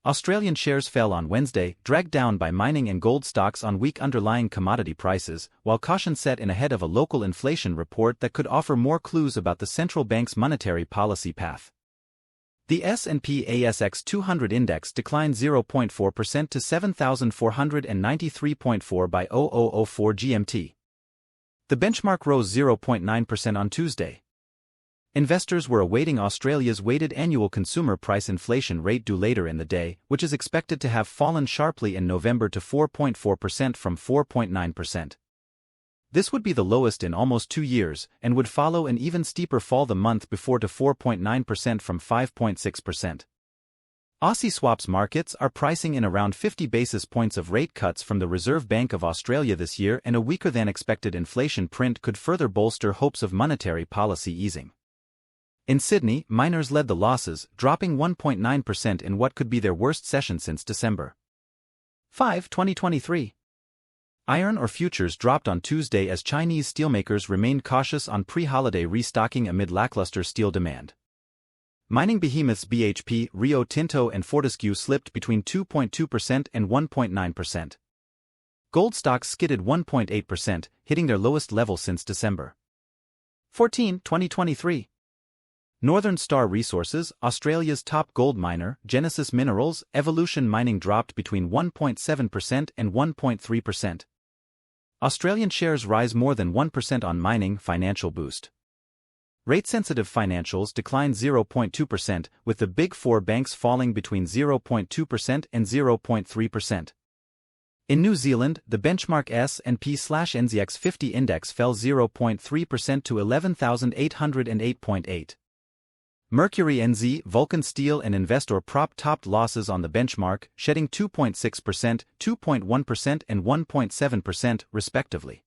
Australian shares fell on Wednesday, dragged down by mining and gold stocks on weak underlying commodity prices, while caution set in ahead of a local inflation report that could offer more clues about the central bank's monetary policy path. The S&P/ASX 200 index declined 0.4% to 7,493.4 by 0004 GMT. The benchmark rose 0.9% on Tuesday. Investors were awaiting Australia's weighted annual consumer price inflation rate due later in the day, which is expected to have fallen sharply in November to 4.4% from 4.9%. This would be the lowest in almost 2 years, and would follow an even steeper fall the month before to 4.9% from 5.6%. Aussie swaps markets are pricing in around 50 basis points of rate cuts from the Reserve Bank of Australia this year, and a weaker-than-expected inflation print could further bolster hopes of monetary policy easing. In Sydney, miners led the losses, dropping 1.9% in what could be their worst session since December 5, 2023. Iron ore futures dropped on Tuesday as Chinese steelmakers remained cautious on pre-holiday restocking amid lackluster steel demand. Mining behemoths BHP, Rio Tinto and Fortescue slipped between 2.2% and 1.9%. Gold stocks skidded 1.8%, hitting their lowest level since December 14, 2023. Northern Star Resources, Australia's top gold miner, Genesis Minerals, Evolution Mining dropped between 1.7% and 1.3%. Australian shares rise more than 1% on mining financial boost. Rate-sensitive financials declined 0.2%, with the Big Four banks falling between 0.2% and 0.3%. In New Zealand, the benchmark S&P/NZX 50 index fell 0.3% to 11,808.8. Mercury NZ, Vulcan Steel and Investor Prop topped losses on the benchmark, shedding 2.6%, 2.1% and 1.7%, respectively.